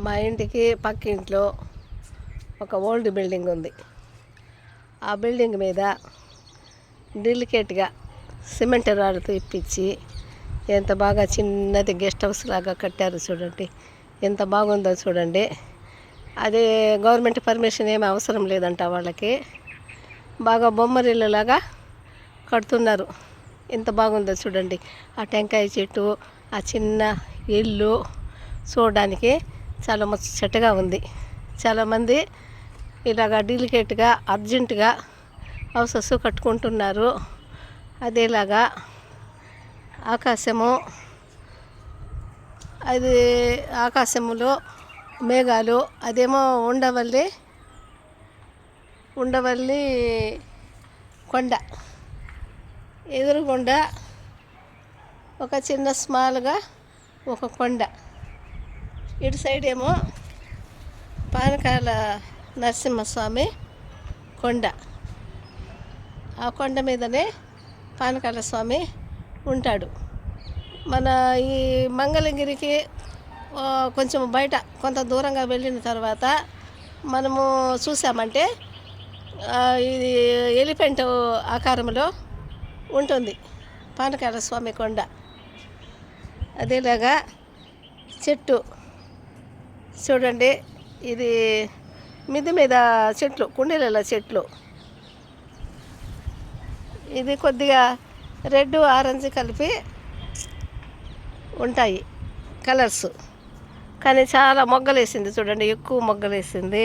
మా ఇంటికి పక్కింట్లో ఒక ఓల్డ్ బిల్డింగ్ ఉంది. ఆ బిల్డింగ్ మీద డెలికేట్గా సిమెంట్ రాళ్ళతో ఇప్పించి ఎంత బాగా చిన్నది గెస్ట్ హౌస్ లాగా కట్టారు చూడండి. ఎంత బాగుందో చూడండి. అది గవర్నమెంట్ పర్మిషన్ ఏమీ అవసరం లేదంట వాళ్ళకి. బాగా బొమ్మరిల్లులాగా కడుతున్నారు. ఎంత బాగుందో చూడండి. ఆ టెంకాయ చెట్టు, ఆ చిన్న ఇల్లు చూడడానికి చాలా ముచ్చటగా ఉంది. చాలామంది ఇలాగా డెలికేట్గా అర్జెంటుగా హౌసెస్ కట్టుకుంటున్నారు. అదేలాగా ఆకాశములో మేఘాలు, అదేమో ఉండవల్లి కొండ, ఎదురుగుండా ఒక చిన్న స్మాల్గా ఒక కొండ, ఇటు సైడ్ ఏమో పానకాల నరసింహస్వామి కొండ. ఆ కొండ మీదనే పానకాల స్వామి ఉంటాడు. మన ఈ మంగళగిరికి కొంచెం బయట కొంత దూరంగా వెళ్ళిన తర్వాత మనము చూసామంటే ఇది ఎలిఫెంట్ ఆకారంలో ఉంటుంది పానకాల స్వామి కొండ. అదేలాగా చెట్టు చూడండి, ఇది మిద్దె మీద చెట్లు, కుండీలలో చెట్లు. ఇది కొద్దిగా రెడ్ ఆరెంజ్ కలిపి ఉంటాయి కలర్స్, కానీ చాలా మొగ్గలేసింది చూడండి, ఎక్కువ మొగ్గలేసింది.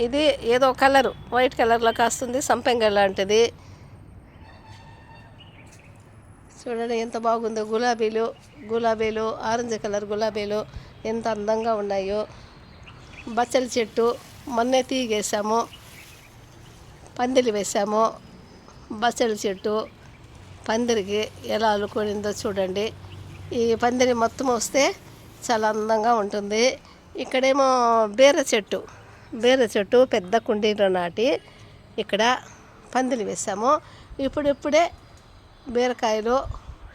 ఇది ఏదో కలరు వైట్ కలర్లో కాస్తుంది, సంపెంగ లాంటిది. చూడండి ఎంత బాగుందో. గులాబీలు ఆరెంజ్ కలర్ గులాబీలు ఎంత అందంగా ఉన్నాయో. బచ్చలి చెట్టు మొన్నే తీగేసాము, పందిరి వేసాము. బచ్చలి చెట్టు పందిరికి ఎలా అల్లుకొనిందో చూడండి. ఈ పందిరి మొత్తం వస్తే చాలా అందంగా ఉంటుంది. ఇక్కడేమో బీర చెట్టు పెద్ద కుండీలో నాటి ఇక్కడ పందిరి వేసాము. ఇప్పుడే బీరకాయలు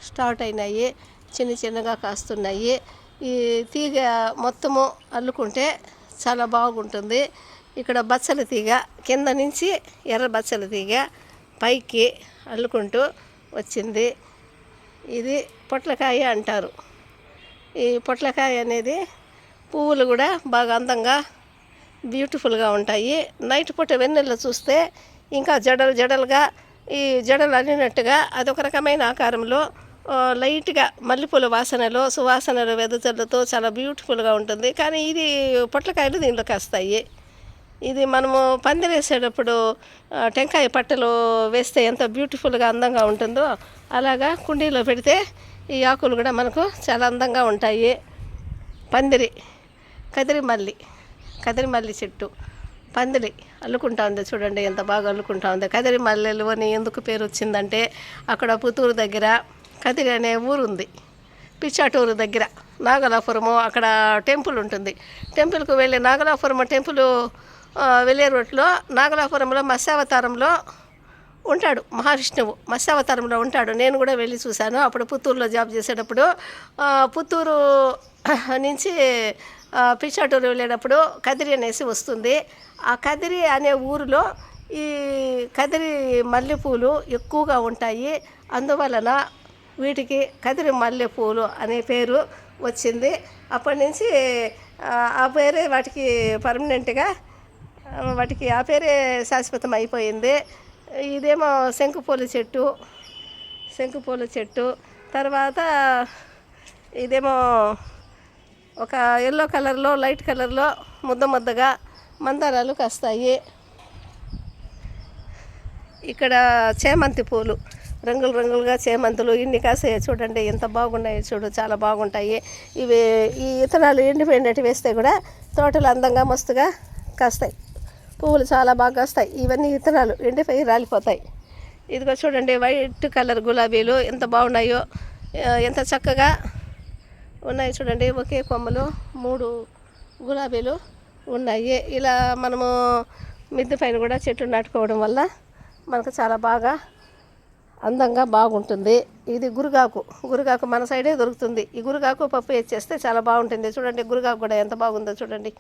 స్టార్ట్ అయినాయి, చిన్నగా కాస్తున్నాయి. ఈ తీగ మొత్తము అల్లుకుంటే చాలా బాగుంటుంది. ఇక్కడ బచ్చల తీగ కింద నుంచి ఎర్ర బచ్చల తీగ పైకి అల్లుకుంటూ వచ్చింది. ఇది పొట్లకాయ అంటారు. ఈ పొట్లకాయ అనేది పువ్వులు కూడా బాగా అందంగా బ్యూటిఫుల్గా ఉంటాయి. నైట్ పూట వెన్నెల్లో చూస్తే ఇంకా జడలుగా ఈ జడలు అల్లినట్టుగా అదొక రకమైన ఆకారంలో లైట్గా మల్లెపూల వాసనలో సువాసనలు వెదజల్లుతో చాలా బ్యూటిఫుల్గా ఉంటుంది. కానీ ఇది పొట్లకాయలు దీనిలోకి వస్తాయి. ఇది మనము పందిరేసేటప్పుడు టెంకాయ పట్టలు వేస్తే ఎంత బ్యూటిఫుల్గా అందంగా ఉంటుందో అలాగా కుండీలో పెడితే ఈ ఆకులు కూడా మనకు చాలా అందంగా ఉంటాయి. కదిరి మల్లి చెట్టు పందిరి అల్లుకుంటా ఉంది చూడండి, ఎంత బాగా అల్లుకుంటా ఉంది. కదిరి మల్లెలు అని ఎందుకు పేరు వచ్చిందంటే అక్కడ పుత్తూరు దగ్గర కదిరి అనే ఊరు ఉంది. పిచ్చాటూరు దగ్గర నాగలాపురము, అక్కడ టెంపుల్ ఉంటుంది. టెంపుల్కు వెళ్ళి నాగలాపురం టెంపుల్ వెళ్ళే రూట్లో నాగలాపురంలో మత్స్యావతారంలో ఉంటాడు మహావిష్ణువు. మత్స్యావతారంలో ఉంటాడు. నేను కూడా వెళ్ళి చూశాను. అప్పుడు పుత్తూరులో జాబ్ చేసేటప్పుడు పుత్తూరు నుంచి పిచ్చాటూరు వెళ్ళేటప్పుడు కదిరి అనేసి వస్తుంది. ఆ కదిరి అనే ఊరిలో ఈ కదిరి మల్లెపూలు ఎక్కువగా ఉంటాయి. అందువలన వీటికి కదిరి మల్లెపూలు అనే పేరు వచ్చింది. అప్పటి నుంచి ఆ పేరే వాటికి పర్మనెంట్గా వాటికి ఆ పేరే శాశ్వతం అయిపోయింది. ఇదేమో శంకుపూల చెట్టు. తర్వాత ఇదేమో ఒక ఎల్లో కలర్లో లైట్ కలర్లో ముద్దగా మందారాలు కాస్తాయి. ఇక్కడ చేమంతి పూలు రంగులుగా చేమంతులు ఇన్ని కాసాయి చూడండి, ఎంత బాగున్నాయో చూడు, చాలా బాగుంటాయి. ఇవి ఈ విత్తనాలు ఎండిపోయినట్టు వేస్తే కూడా తోటలు అందంగా మస్తుగా కాస్తాయి. పువ్వులు చాలా బాగా కాస్తాయి. ఇవన్నీ విత్తనాలు ఎండిపోయి రాలిపోతాయి. ఇదిగో చూడండి, వైట్ కలర్ గులాబీలు ఎంత బాగున్నాయో, ఎంత చక్కగా ఉన్నాయి చూడండి. ఒకే కొమ్మలు 3 గులాబీలు ఉన్నాయి. ఇలా మనము మిద్దె పైన కూడా చెట్లు నాటుకోవడం వల్ల మనకు చాలా బాగా అందంగా బాగుంటుంది. ఇది గురుగాకు మన సైడే దొరుకుతుంది. ఈ గురుగాకు పప్పు వేసేస్తే చాలా బాగుంటుంది. చూడండి గురుగాకు కూడా ఎంత బాగుందో చూడండి.